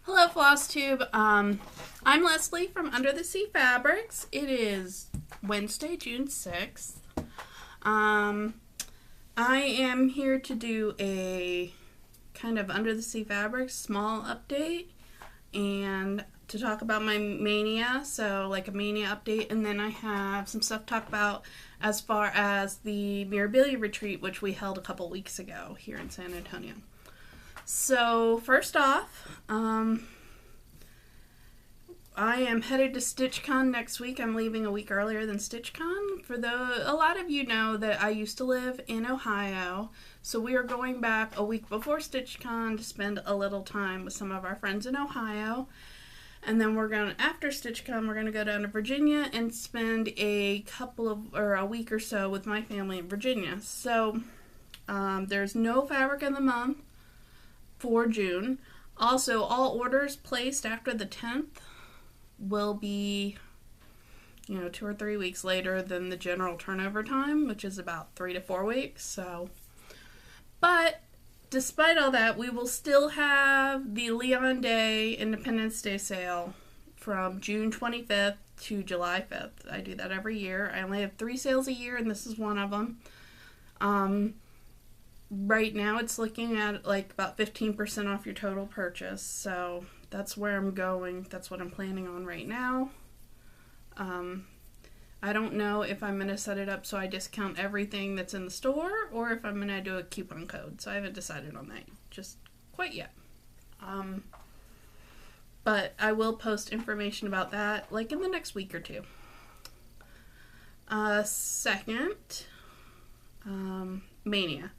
Hello, Flosstube. I'm Leslie from Under the Sea Fabrics. It is Wednesday, June 6th. I am here to do a kind of Under the Sea Fabrics small update and to talk about my Maynia, so like a Maynia update, and then I have some stuff to talk about as far as the Mirabilia retreat, which we held a couple weeks ago here in San Antonio. So first off, I am headed to StitchCon next week. I'm leaving a week earlier than StitchCon. A lot of you know that I used to live in Ohio, so we are going back a week before StitchCon to spend a little time with some of our friends in Ohio. And then after StitchCon, we're going to go down to Virginia and spend a week or so with my family in Virginia. So there's no fabric in the month for June. Also, all orders placed after the 10th will be, 2 or 3 weeks later than the general turnover time, which is about 3 to 4 weeks. But despite all that, we will still have the Leon Day Independence Day sale from June 25th to July 5th. I do that every year. I only have 3 sales a year, and this is one of them. Right now it's looking at like about 15% off your total purchase, so that's where I'm going. That's what I'm planning on right now. I don't know if I'm going to set it up so I discount everything that's in the store or if I'm going to do a coupon code, so I haven't decided on that just quite yet. But I will post information about that like in the next week or two. Second, Maynia.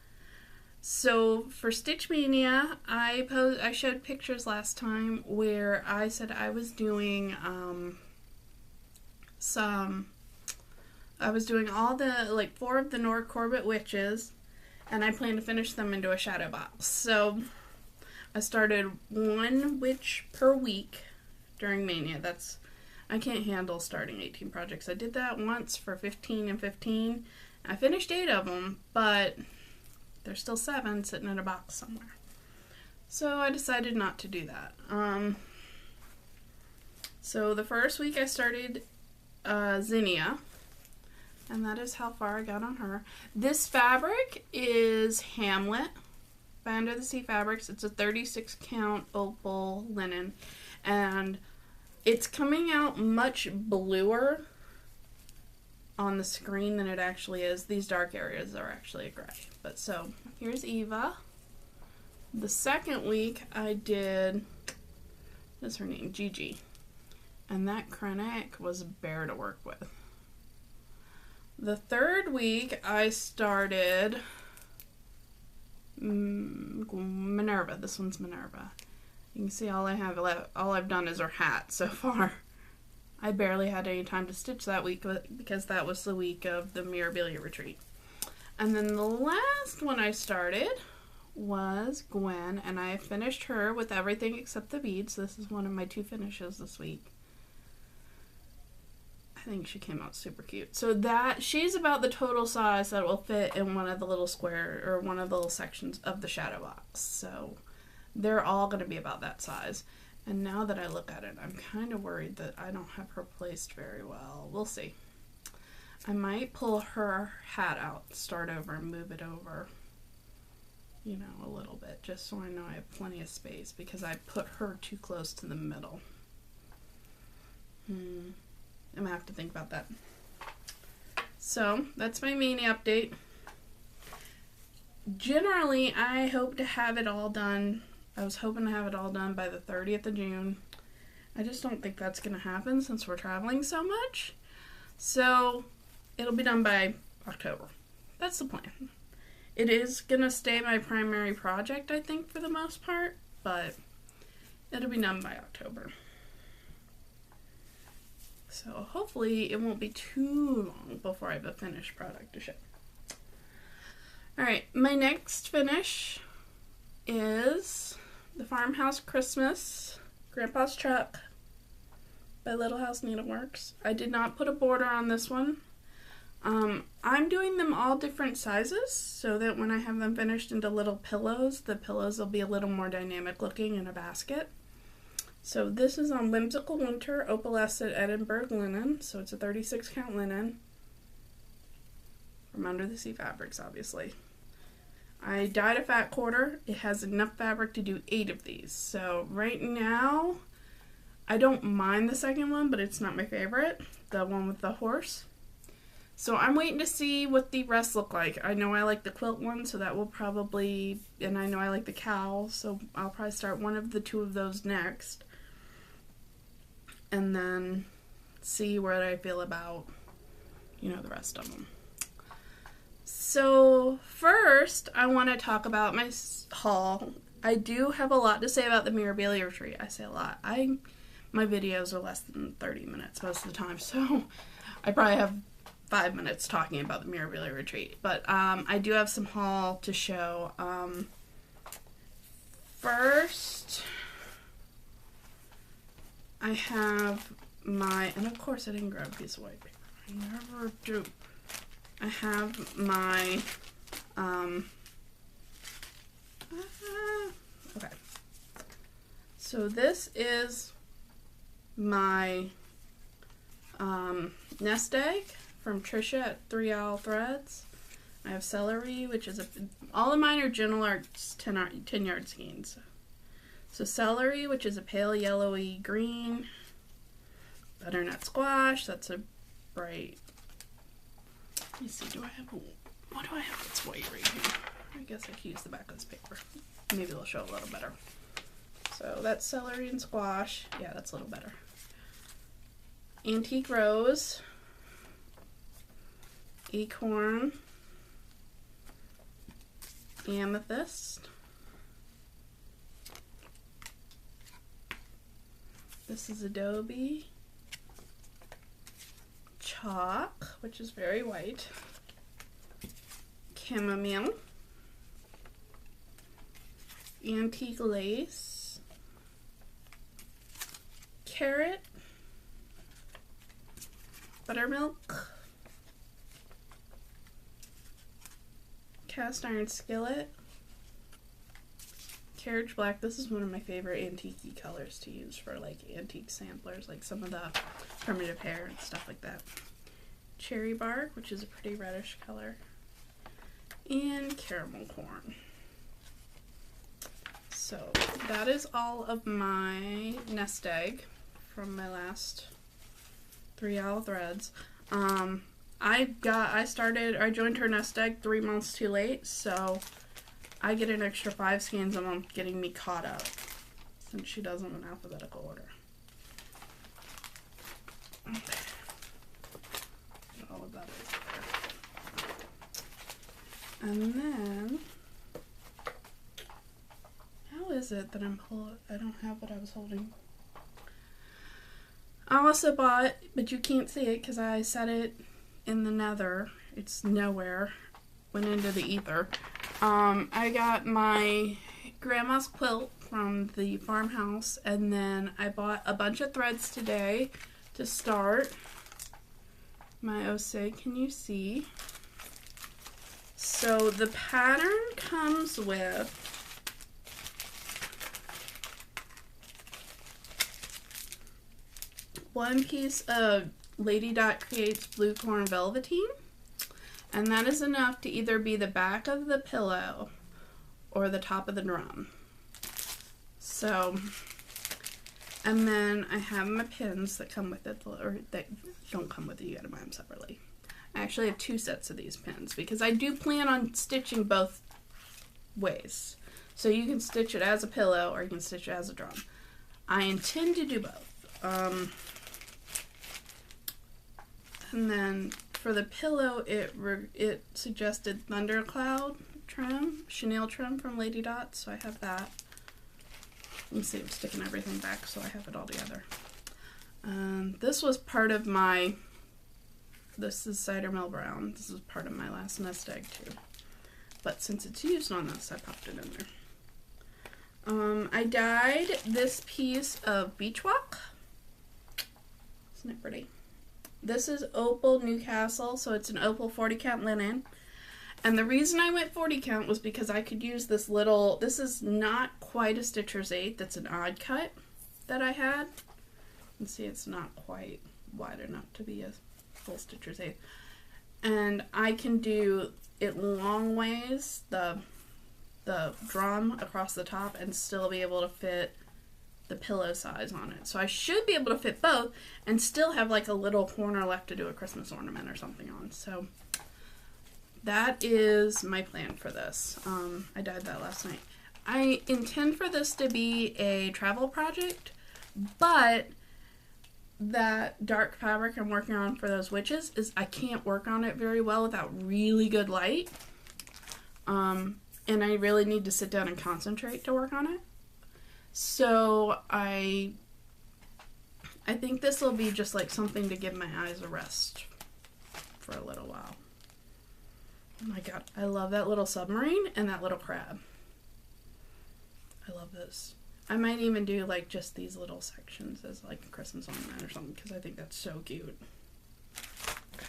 So for Stitch Maynia, I showed pictures last time where I said I was doing all the 4 of the Nora Corbett witches, and I plan to finish them into a shadow box. So I started 1 witch per week during Maynia. I can't handle starting 18 projects. I did that once for 15 and 15. I finished 8 of them, but there's still 7 sitting in a box somewhere. So I decided not to do that. So the first week I started Zinnia, and that is how far I got on her. This fabric is Hamlet by Under the Sea Fabrics. It's a 36 count opal linen, and it's coming out much bluer on the screen than it actually is. These dark areas are actually a gray. But so, here's Eva. The second week I did, what's her name? Gigi. And that Krennic was a bear to work with. The third week I started Minerva. This one's Minerva. You can see all I've done is her hat so far. I barely had any time to stitch that week because that was the week of the Mirabilia retreat. And then the last one I started was Gwen, and I finished her with everything except the beads. This is one of my 2 finishes this week. I think she came out super cute. So she's about the total size that will fit in one of the little one of the little sections of the shadow box. So they're all going to be about that size. And now that I look at it, I'm kind of worried that I don't have her placed very well. We'll see. I might pull her hat out, start over, and move it over, a little bit, just so I know I have plenty of space, because I put her too close to the middle. I'm going to have to think about that. So, that's my Maynia update. Generally, I hope to have it all done. I was hoping to have it all done by the 30th of June. I just don't think that's going to happen since we're traveling so much. So, it'll be done by October. That's the plan. It is going to stay my primary project, I think, for the most part, but it'll be done by October. So, hopefully, it won't be too long before I have a finished product to ship. Alright, my next finish is the Farmhouse Christmas Grandpa's Truck by Little House Needleworks. I did not put a border on this one. I'm doing them all different sizes so that when I have them finished into little pillows, the pillows will be a little more dynamic looking in a basket. So this is on Whimsical Winter Opalescent Edinburgh linen. So it's a 36 count linen from Under the Sea Fabrics, obviously. I dyed a fat quarter. It has enough fabric to do 8 of these. So right now, I don't mind the second one, but it's not my favorite. The one with the horse. So I'm waiting to see what the rest look like. I know I like the quilt one, so that will probably, and I know I like the cowl, so I'll probably start one of the 2 of those next. And then see what I feel about, you know, the rest of them. So first, I want to talk about my haul. I do have a lot to say about the Mirabilia retreat. I say a lot. My videos are less than 30 minutes most of the time, so I probably have 5 minutes talking about the Mirabilia retreat. But I do have some haul to show. First, I have my, and of course I didn't grab a piece of white paper. I never do. I have my, okay. So this is my nest egg from Trisha at 3 Owl Threads. I have celery, which is all of mine are Gentle Arts 10 yard skeins. So celery, which is a pale yellowy green. Butternut squash, that's a bright, let me see, what do I have that's white right here? I guess I could use the back of this paper. Maybe it'll show a little better. So that's celery and squash. Yeah, that's a little better. Antique rose. Acorn. Amethyst. This is adobe. Chalk, which is very white. Chamomile. Antique lace. Carrot. Buttermilk. Cast iron skillet. Carriage black. This is one of my favorite antique colors to use for like antique samplers, like some of the primitive hair and stuff like that. Cherry bark, which is a pretty reddish color. And caramel corn. So that is all of my nest egg from my last 3 Owl Threads. I joined her nest egg 3 months too late, so I get an extra 5 skeins a month getting me caught up, since she does them in alphabetical order. Okay. All of that is there. And then, how is it that I don't have what I was holding? I also bought, but you can't see it because I set it in the nether. It's nowhere. Went into the ether. I got my grandma's quilt from the farmhouse, and then I bought a bunch of threads today to start my Osei. Can you see? So the pattern comes with one piece of Lady Dot Creates Blue Corn Velveteen, and that is enough to either be the back of the pillow or the top of the drum. So, and then I have my pins that come with it, or that don't come with it, you gotta buy them separately. I actually have 2 sets of these pins because I do plan on stitching both ways. So you can stitch it as a pillow or you can stitch it as a drum. I intend to do both. And then for the pillow, it suggested Thundercloud trim, chenille trim from Lady Dot, so I have that. Let me see, I'm sticking everything back so I have it all together. This was part of my, this is Cider Mill Brown. This is part of my last nest egg too. But since it's used on this, I popped it in there. I dyed this piece of Beach Walk. Isn't it pretty? This is Opal Newcastle, so it's an Opal 40 count linen. And the reason I went 40 count was because I could use this little, this is not quite a Stitcher's 8, that's an odd cut. that I had. You can see it's not quite wide enough to be a full stitcher's eighth. And I can do it long ways, the drum across the top, and still be able to fit the pillow size on it. So I should be able to fit both and still have like a little corner left to do a Christmas ornament or something on. So that is my plan for this. I dyed that last night. I intend for this to be a travel project, but that dark fabric I'm working on for those witches is I can't work on it very well without really good light. And I really need to sit down and concentrate to work on it. So I think this will be just like something to give my eyes a rest for a little while. Oh my god, I love that little submarine and that little crab. I love this. I might even do like just these little sections as like a Christmas ornament or something because I think that's so cute. Okay.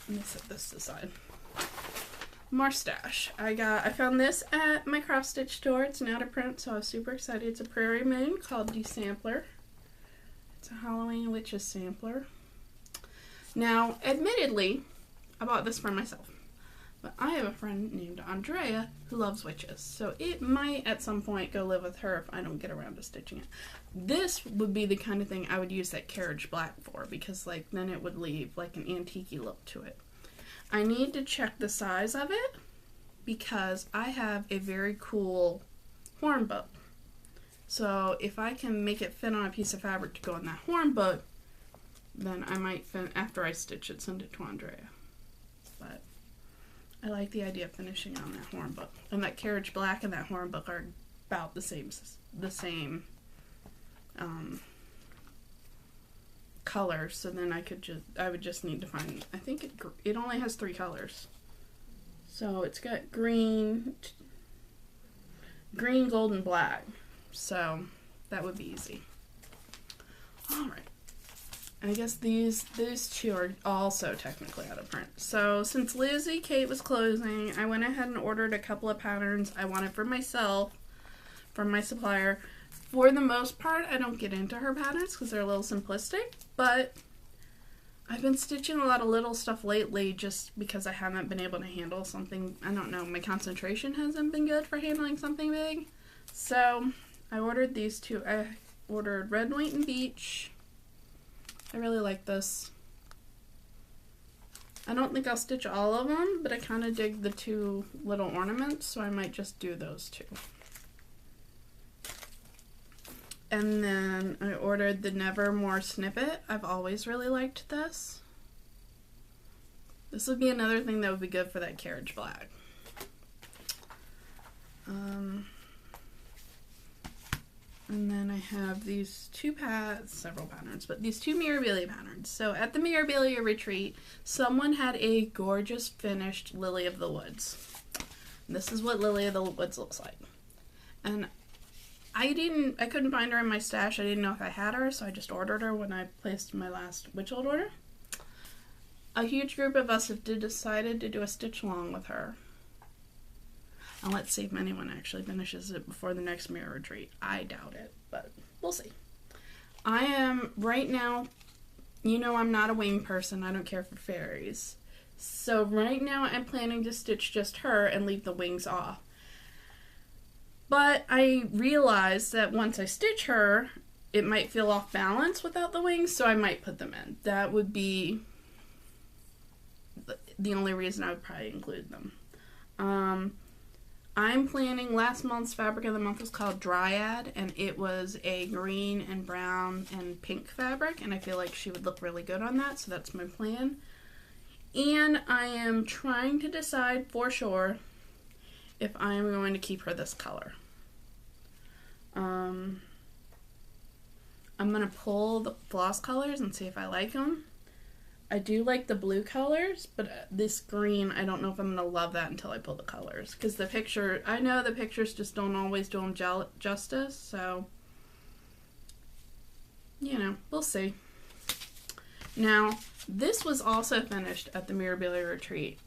Let me set this aside. More stash. I found this at my cross stitch store. It's now to print, so I was super excited. It's a Prairie Moon called Desampler. It's a Halloween Witches sampler. Now, admittedly, I bought this for myself. But I have a friend named Andrea who loves witches, so it might at some point go live with her if I don't get around to stitching it. This would be the kind of thing I would use that carriage black for, because like then it would leave like an antique-y look to it. I need to check the size of it because I have a very cool horn book. So if I can make it fit on a piece of fabric to go in that horn book, then I might, after I stitch it, send it to Andrea. But I like the idea of finishing on that horn book. And that carriage black and that horn book are about the same color. So then I would just need to find, I think it only has 3 colors. So it's got green, gold, and black. So that would be easy. Alright. I guess these two are also technically out of print. So since Lizzie Kate was closing, I went ahead and ordered a couple of patterns I wanted for myself from my supplier. For the most part, I don't get into her patterns because they're a little simplistic, but I've been stitching a lot of little stuff lately just because I haven't been able to handle something. I don't know, my concentration hasn't been good for handling something big. So I ordered these two. I ordered Red, White, and Beach. I really like this. I don't think I'll stitch all of them, but I kind of dig the 2 little ornaments, so I might just do those 2. And then I ordered the Nevermore Snippet. I've always really liked this. This would be another thing that would be good for that carriage black. And then I have these several patterns, but these 2 Mirabilia patterns. So at the Mirabilia retreat, someone had a gorgeous finished Lily of the Woods. And this is what Lily of the Woods looks like. And I couldn't find her in my stash. I didn't know if I had her, so I just ordered her when I placed my last Witch Old order. A huge group of us have decided to do a stitch along with her. And let's see if anyone actually finishes it before the next mirror retreat. I doubt it, but we'll see. I am, right now, you know I'm not a wing person. I don't care for fairies. So right now I'm planning to stitch just her and leave the wings off. But I realized that once I stitch her, it might feel off balance without the wings, so I might put them in. That would be the only reason I would probably include them. I'm planning, last month's fabric of the month was called Dryad, and it was a green and brown and pink fabric, and I feel like she would look really good on that, so that's my plan. And I am trying to decide for sure if I am going to keep her this color. I'm going to pull the floss colors and see if I like them. I do like the blue colors, but this green, I don't know if I'm going to love that until I pull the colors. Because the picture, I know the pictures just don't always do them justice, so, you know, we'll see. Now, this was also finished at the Mirabilia retreat,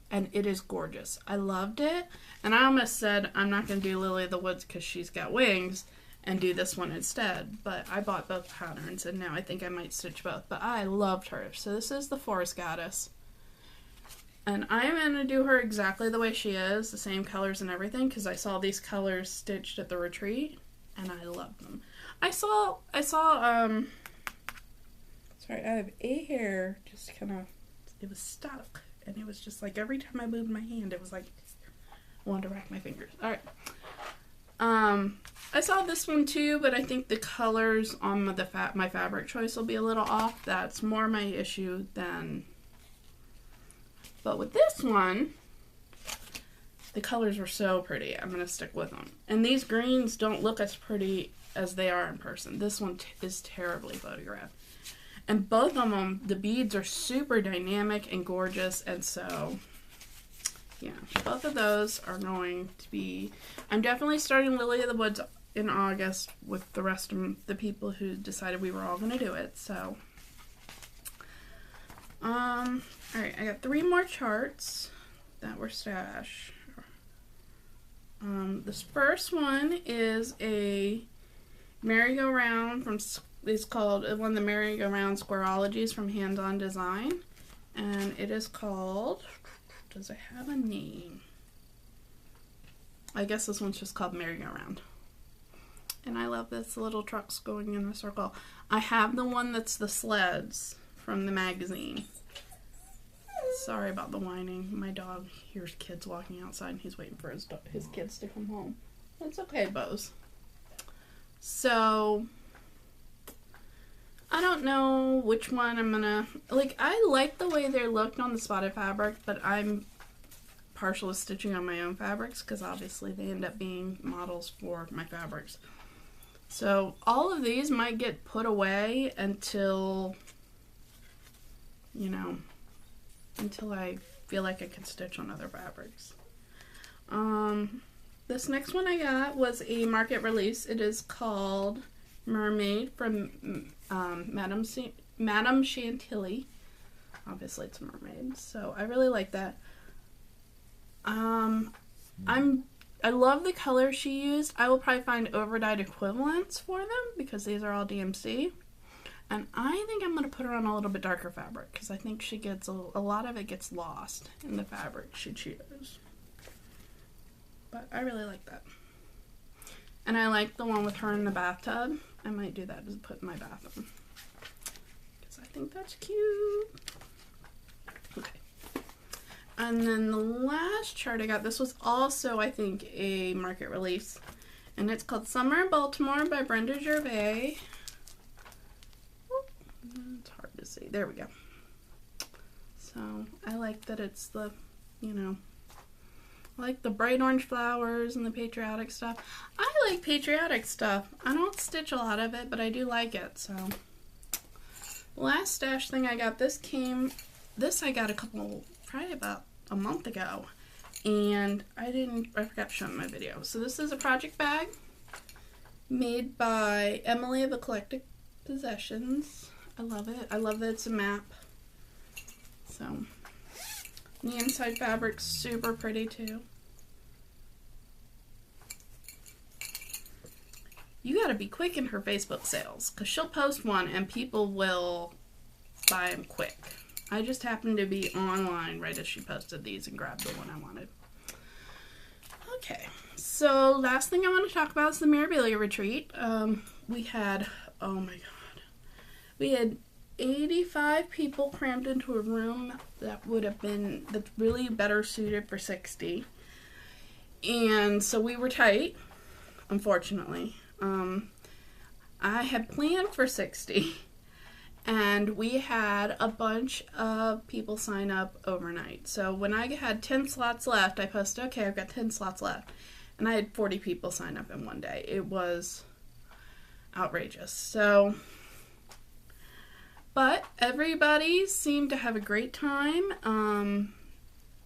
and it is gorgeous. I loved it, and I almost said I'm not going to do Lily of the Woods because she's got wings, and do this one instead. But I bought both patterns, and now I think I might stitch both. But I loved her. So this is the Forest Goddess. And I'm going to do her exactly the way she is, the same colors and everything, because I saw these colors stitched at the retreat, and I loved them. Sorry, I have a hair just kind of, it was stuck, and it was just like every time I moved my hand, it was like, I wanted to rack my fingers. Alright. I saw this one too, but I think the colors on my fabric choice will be a little off. That's more my issue than... But with this one, the colors were so pretty. I'm going to stick with them. And these greens don't look as pretty as they are in person. This one is terribly photographed. And both of them, the beads are super dynamic and gorgeous. And so, yeah, both of those are going to be... I'm definitely starting Lily of the Woods in August with the rest of the people who decided we were all going to do it. So... Alright, I got 3 more charts that were stashed. This first one is a merry-go-round from, it's called one of the merry-go-round squareologies from Hands On Design. And it is called, does it have a name? I guess this one's just called merry-go-round. And I love this little trucks going in a circle. I have the one that's the sleds from the magazine. Sorry about the whining. My dog hears kids walking outside and he's waiting for his kids to come home. It's okay, Bose. So, I don't know which one I'm gonna... Like, I like the way they looked on the spotted fabric, but I'm partial to stitching on my own fabrics because obviously they end up being models for my fabrics. So, all of these might get put away until... you know, until I feel like I can stitch on other fabrics. This next one I got was a market release. It is called Mermaid from Madame Chantilly. Obviously it's a mermaid, so I really like that. I love the color she used. I will probably find overdyed equivalents for them because these are all DMC. And I think I'm going to put her on a little bit darker fabric because I think she gets a lot of it gets lost in the fabric she chooses. But I really like that. And I like the one with her in the bathtub. I might do that as put in my bathroom because I think that's cute. Okay. And then the last chart I got, this was also, I think, a market release. And it's called Summer in Baltimore by Brenda Gervais. It's hard to see. There we go. So, I like that it's the, you know, I like the bright orange flowers and the patriotic stuff. I like patriotic stuff. I don't stitch a lot of it, but I do like it, so. Last stash thing I got, this I got probably about a month ago. And I forgot to show in my video. So this is a project bag made by Emily of Eclectic Possessions. I love it. I love that it's a map. So, the inside fabric's super pretty too. You gotta be quick in her Facebook sales, because she'll post one and people will buy them quick. I just happened to be online right as she posted these and grabbed the one I wanted. Okay, so last thing I want to talk about is the Mirabilia retreat. We had, oh my god. We had 85 people crammed into a room that's really better suited for 60. And so we were tight, unfortunately. I had planned for 60, and we had a bunch of people sign up overnight. So when I had 10 slots left, I posted, okay, I've got 10 slots left. And I had 40 people sign up in one day. It was outrageous. So... But everybody seemed to have a great time.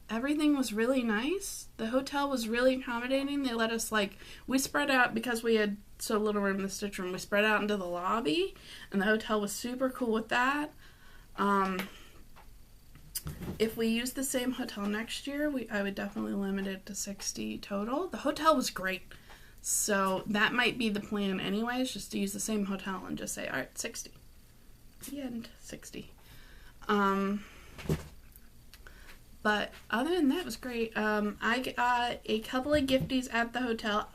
Everything was really nice. The hotel was really accommodating. They let us, we spread out because we had so little room in the stitch room. We spread out into the lobby, and the hotel was super cool with that. If we use the same hotel next year, I would definitely limit it to 60 total. The hotel was great. So that might be the plan anyways, just to use the same hotel and just say, all right, 60. The end, 60. But other than that, it was great. I got a couple of gifties at the hotel.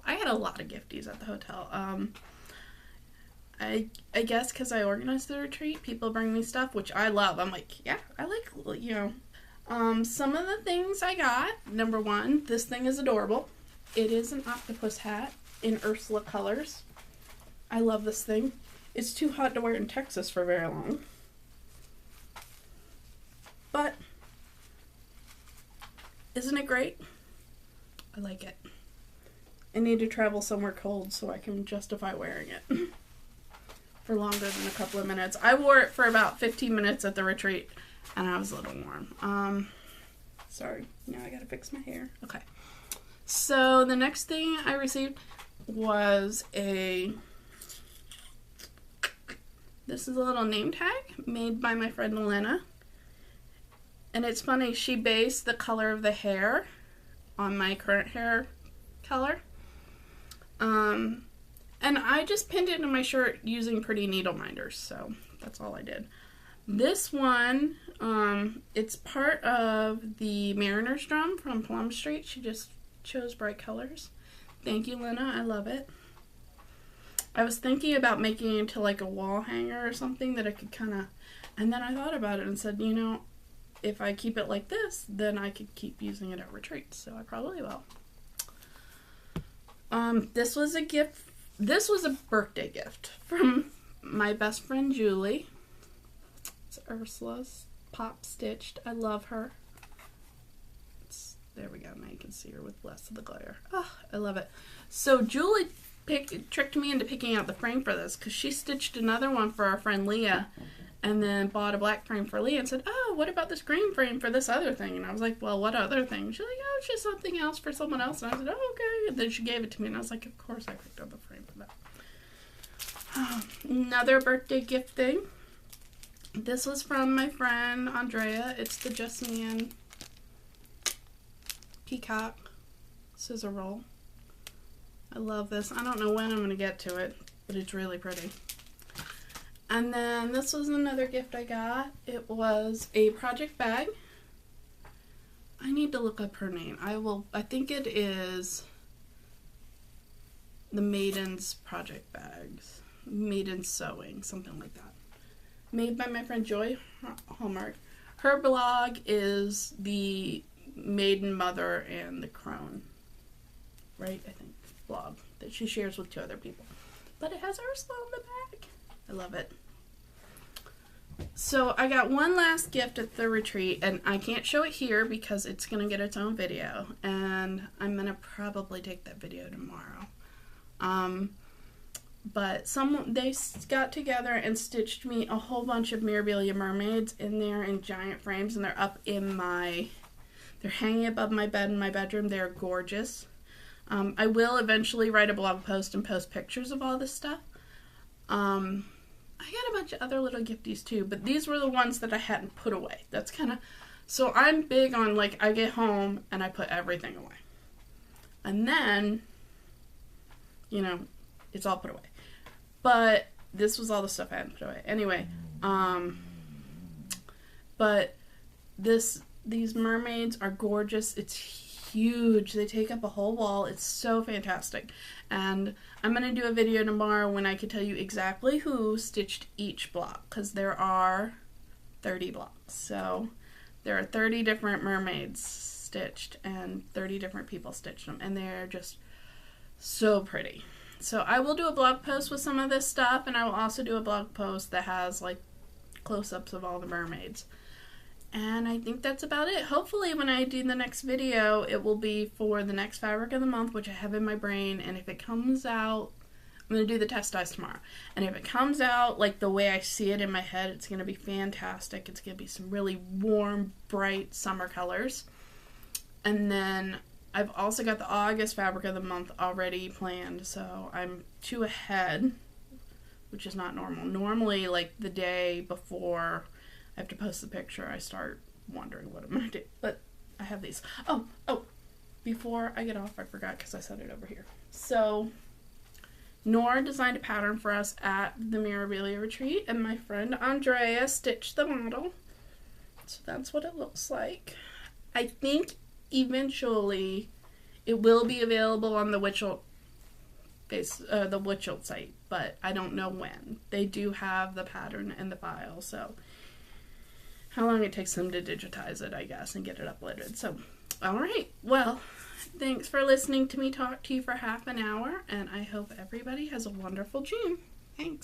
I had a lot of gifties at the hotel. I guess because I organized the retreat, people bring me stuff, which I love. I'm like, yeah, I like, you know. Some of the things I got, number one, this thing is adorable. It is an octopus hat in Ursula colors. I love this thing. It's too hot to wear in Texas for very long. But, isn't it great? I like it. I need to travel somewhere cold so I can justify wearing it for longer than a couple of minutes. I wore it for about 15 minutes at the retreat, and I was a little warm. Sorry, now I gotta fix my hair. Okay. So the next thing I received was this is a little name tag made by my friend Elena. And it's funny, she based the color of the hair on my current hair color. And I just pinned it to my shirt using pretty needle minders, so that's all I did. This one, it's part of the Mariner's Drum from Plum Street. She just chose bright colors. Thank you, Lena. I love it. I was thinking about making it into like a wall hanger or something that I could kind of... And then I thought about it and said, you know, if I keep it like this, then I could keep using it at retreats. So I probably will. This was a gift. This was a birthday gift from my best friend Julie. It's Ursula's Pop Stitched. I love her. There we go. Now you can see her with less of the glare. Oh, I love it. So Julie tricked me into picking out the frame for this because she stitched another one for our friend Leah and then bought a black frame for Leah and said, oh, what about this green frame for this other thing? And I was like, well, what other thing? She's like, oh, it's just something else for someone else. And I said, oh, okay. And then she gave it to me and I was like, of course I picked up the frame for that. Another birthday gift thing. This was from my friend Andrea. It's the Just Man Peacock scissor roll. I love this. I don't know when I'm going to get to it, but it's really pretty. And then this was another gift I got. It was a project bag. I need to look up her name. I think it is the Maiden's Project Bags. Maiden's Sewing, something like that. Made by my friend Joy Hallmark. Her blog is the Maiden Mother and the Crone, right? I think blog that she shares with 2 other people. But it has Ursula on the back. I love it. So I got one last gift at the retreat, and I can't show it here because it's going to get its own video, and I'm going to probably take that video tomorrow. But they got together and stitched me a whole bunch of Mirabilia mermaids in there in giant frames, and they're up in they're hanging above my bed in my bedroom. They're gorgeous. I will eventually write a blog post and post pictures of all this stuff. I got a bunch of other little gifties too, but these were the ones that I hadn't put away. That's kind of... So I'm big on, like, I get home and I put everything away. And then, you know, it's all put away. But this was all the stuff I hadn't put away. Anyway, but these mermaids are gorgeous. It's huge. They take up a whole wall. It's so fantastic. And I'm going to do a video tomorrow when I can tell you exactly who stitched each block, because there are 30 blocks. So there are 30 different mermaids stitched and 30 different people stitched them, and they're just so pretty. So I will do a blog post with some of this stuff, and I will also do a blog post that has like close-ups of all the mermaids. And I think that's about it. Hopefully when I do the next video, it will be for the next fabric of the month, which I have in my brain. And if it comes out, I'm going to do the test dies tomorrow. And if it comes out like the way I see it in my head, it's going to be fantastic. It's going to be some really warm, bright summer colors. And then I've also got the August fabric of the month already planned. So I'm 2 ahead, which is not normal. Normally, like the day before I have to post the picture, I start wondering what I'm going to do. But I have these. Oh, before I get off, I forgot because I set it over here. So Nora designed a pattern for us at the Mirabilia retreat, and my friend Andrea stitched the model. So that's what it looks like. I think eventually it will be available on the Witchelt site, but I don't know when. They do have the pattern in the file, so how long it takes them to digitize it, I guess, and get it uploaded. So, all right. Well, thanks for listening to me talk to you for half an hour, and I hope everybody has a wonderful June. Thanks.